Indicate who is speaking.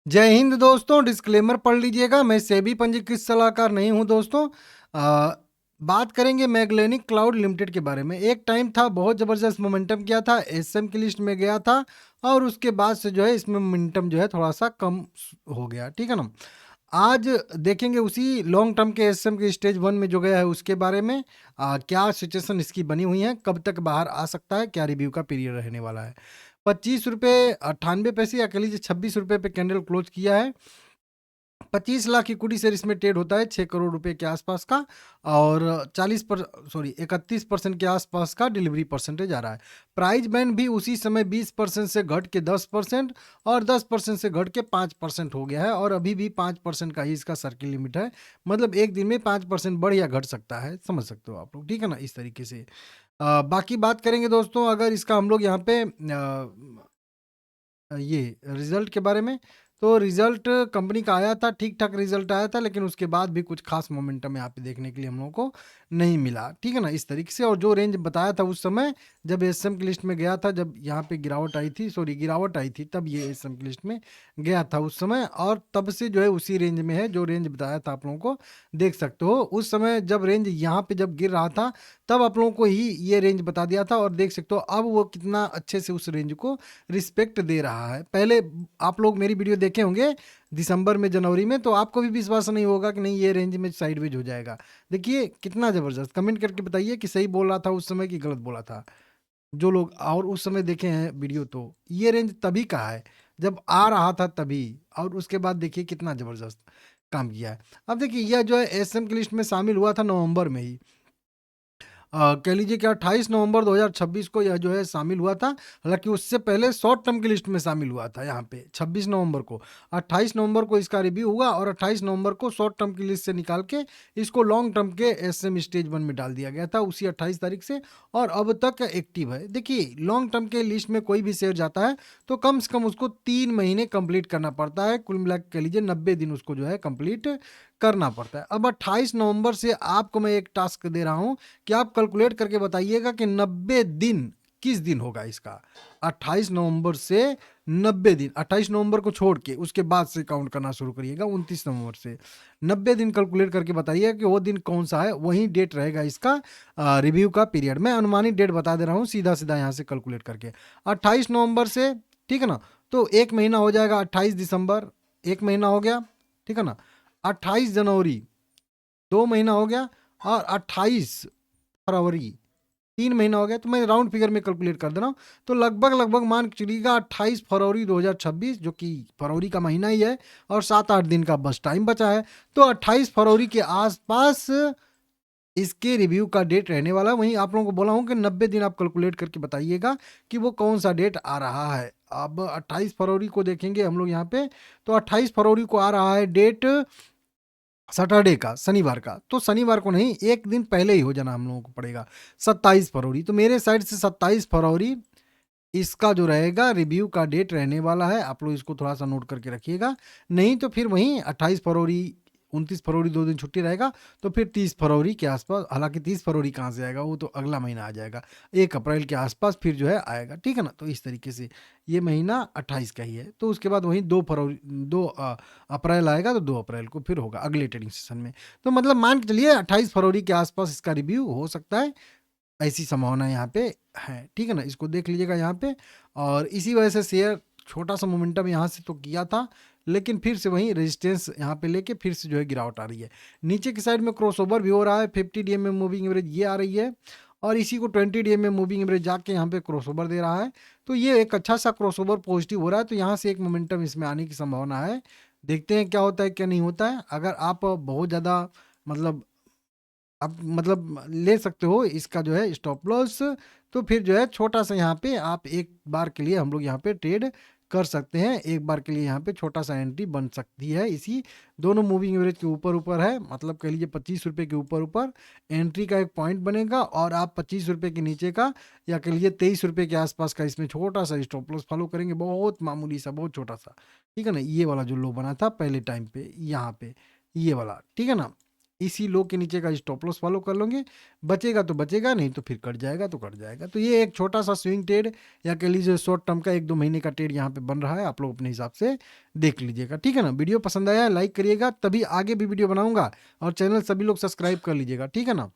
Speaker 1: जय हिंद दोस्तों। डिस्क्लेमर पढ़ लीजिएगा, मैं सेबी पंजीकृत सलाहकार नहीं हूं दोस्तों। बात करेंगे मैग्लेनिक क्लाउड लिमिटेड के बारे में। एक टाइम था, बहुत ज़बरदस्त मोमेंटम किया था, एसएम की लिस्ट में गया था और उसके बाद से जो है इसमें मोमेंटम जो है थोड़ा सा कम हो गया, ठीक है ना। आज देखेंगे उसी लॉन्ग टर्म के एसएम के स्टेज 1 में जो गया है उसके बारे में। क्या सिचुएशन इसकी बनी हुई है, कब तक बाहर आ सकता है, क्या रिव्यू का पीरियड रहने वाला है। 25 रुपये 98 पैसे या कह लीजिए 26 रुपये पे कैंडल क्लोज किया है। 25 लाख इक्विटी शेयर इसमें ट्रेड होता है 6 करोड़ रुपए के आसपास का। और 31% के आसपास का डिलीवरी परसेंटेज आ रहा है। प्राइस बैंड भी उसी समय 20% से घट के 10% और 10% से घट के 5% हो गया है और अभी भी 5% का ही इसका सर्किल लिमिट है। मतलब एक दिन में 5% बढ़ या घट सकता है, समझ सकते हो आप लोग, ठीक है ना, इस तरीके से। बाकी बात करेंगे दोस्तों, अगर इसका हम लोग यहाँ पे ये रिजल्ट के बारे में, तो रिजल्ट कंपनी का आया था, ठीक ठाक रिजल्ट आया था, लेकिन उसके बाद भी कुछ खास मोमेंटम यहाँ पे देखने के लिए हम लोगों को नहीं मिला, ठीक है ना, इस तरीके से। और जो रेंज बताया था उस समय जब एसएम की लिस्ट में गया था, जब यहाँ पे गिरावट आई थी तब ये एसएम की लिस्ट में गया था उस समय, और तब से जो है उसी रेंज में है जो रेंज बताया था आप लोगों को, देख सकते हो। उस समय जब रेंज यहाँ पे जब गिर रहा था तब आप लोगों को ही ये रेंज बता दिया था, और देख सकते हो अब वो कितना अच्छे से उस रेंज को रिस्पेक्ट दे रहा है। पहले आप लोग मेरी वीडियो देखे होंगे दिसंबर में, जनवरी में, तो आपको भी विश्वास नहीं होगा कि नहीं ये रेंज में साइडवेज हो जाएगा। देखिए कितना ज़बरदस्त, कमेंट करके बताइए कि सही बोल रहा था उस समय कि गलत बोला था जो लोग और उस समय देखे हैं वीडियो। तो ये रेंज तभी का है जब आ रहा था तभी, और उसके बाद देखिए कितना ज़बरदस्त काम किया है। अब देखिए यह जो है एसएम की लिस्ट में शामिल हुआ था नवंबर में ही। कह लीजिए कि 28 नवंबर 2026 को यह जो है शामिल हुआ था। हालाँकि उससे पहले शॉर्ट टर्म की लिस्ट में शामिल हुआ था यहाँ पे 26 नवंबर को। 28 नवंबर को इसका रिव्यू हुआ और 28 नवंबर को शॉर्ट टर्म की लिस्ट से निकाल के इसको लॉन्ग टर्म के एसएम स्टेज 1 में डाल दिया गया था उसी 28 तारीख से, और अब तक एक्टिव है। देखिए लॉन्ग टर्म के लिस्ट में कोई भी शेयर जाता है तो कम से कम उसको 3 महीने कंप्लीट करना पड़ता है, कुल मिला के कह लीजिए 90 दिन उसको जो है कंप्लीट करना पड़ता है। अब 28 नवंबर से आपको मैं एक टास्क दे रहा हूँ कि आप कैलकुलेट करके बताइएगा कि 90 दिन किस दिन होगा इसका। 28 नवंबर से 90 दिन, 28 नवंबर को छोड़ के उसके बाद से काउंट करना शुरू करिएगा 29 नवंबर से। 90 दिन कैलकुलेट करके बताइएगा कि वो दिन कौन सा है, वही डेट रहेगा इसका रिव्यू का पीरियड। मैं अनुमानित डेट बता दे रहा हूँ सीधा सीधा यहाँ से कैलकुलेट करके। 28 नवंबर से, ठीक है ना, तो एक महीना हो जाएगा 28 दिसंबर, एक महीना हो गया, ठीक है ना। 28 जनवरी 2 महीना हो गया, और 28 फरवरी 3 महीना हो गया। तो मैं राउंड फिगर में कैलकुलेट कर दे रहा हूँ, तो लगभग मान के चलिएगा 28 फरवरी 2026, जो कि फरवरी का महीना ही है और 7-8 दिन का बस टाइम बचा है। तो 28 फरवरी के आसपास इसके रिव्यू का डेट रहने वाला है। वहीं आप लोगों को बोला हूँ कि 90 दिन आप कैलकुलेट करके बताइएगा कि वो कौन सा डेट आ रहा है। अब 28 फरवरी को देखेंगे हम लोग यहाँ पे, तो 28 फरवरी को आ रहा है डेट सैटरडे का, शनिवार का। तो शनिवार को नहीं, एक दिन पहले ही हो जाना हम लोगों को पड़ेगा, 27 फरवरी। तो मेरे साइड से 27 फरवरी इसका जो रहेगा रिव्यू का डेट रहने वाला है। आप लोग इसको थोड़ा सा नोट करके रखिएगा, नहीं तो फिर वहीं 28 फरवरी 29 फरवरी 2 दिन छुट्टी रहेगा, तो फिर 30 फरवरी के आसपास, हालांकि 30 फरवरी कहाँ से आएगा, वो तो अगला महीना आ जाएगा, 1 अप्रैल के आसपास फिर जो है आएगा, ठीक है ना। तो इस तरीके से ये महीना 28 का ही है। तो उसके बाद वहीं 2 अप्रैल आएगा, तो 2 अप्रैल को फिर होगा अगले ट्रेडिंग सेशन में। तो मतलब मान के चलिए 28 फरवरी के आसपास इसका रिव्यू हो सकता है, ऐसी संभावना यहाँ पे है, ठीक है ना। इसको देख लीजिएगा यहाँ पे, और इसी वजह से शेयर छोटा सा मोमेंटम यहाँ से तो किया था, लेकिन फिर से वहीं रेजिस्टेंस यहाँ पे लेके फिर से जो है गिरावट आ रही है। नीचे की साइड में क्रॉसओवर भी हो रहा है, 50 डीएम में मूविंग एवरेज ये आ रही है, और इसी को 20 डीएम में मूविंग एवरेज जाके यहाँ पे क्रॉसओवर दे रहा है। तो ये एक अच्छा सा क्रॉसओवर पॉजिटिव हो रहा है, तो यहाँ से एक मोमेंटम इसमें आने की संभावना है। देखते हैं क्या होता है क्या नहीं होता है। अगर आप बहुत ज़्यादा मतलब आप मतलब ले सकते हो इसका जो है स्टॉप लॉस, तो फिर जो है छोटा सा यहाँ पे आप एक बार के लिए हम लोग यहाँ पे ट्रेड कर सकते हैं। एक बार के लिए यहाँ पे छोटा सा एंट्री बन सकती है, इसी दोनों मूविंग एवरेज के ऊपर ऊपर है, मतलब कह लीजिए 25 रुपये के ऊपर ऊपर एंट्री का एक पॉइंट बनेगा, और आप 25 रुपये के नीचे का या कह लीजिए 23 रुपये के आसपास का इसमें छोटा सा स्टॉप लॉस फॉलो करेंगे, बहुत मामूली सा, बहुत छोटा सा, ठीक है ना। ये वाला जो लो बना था पहले टाइम पे यहाँ पे, ये वाला, ठीक है ना। इसी लो के नीचे का स्टॉप लॉस फॉलो कर लोगे, बचेगा तो बचेगा, नहीं तो फिर कट जाएगा तो कट जाएगा। तो ये एक छोटा सा स्विंग ट्रेड या कह लीजिए शॉर्ट टर्म का 1-2 महीने का ट्रेड यहाँ पे बन रहा है, आप लोग अपने हिसाब से देख लीजिएगा, ठीक है ना। वीडियो पसंद आया लाइक करिएगा, तभी आगे भी वीडियो बनाऊंगा, और चैनल सभी लोग सब्सक्राइब कर लीजिएगा, ठीक है ना।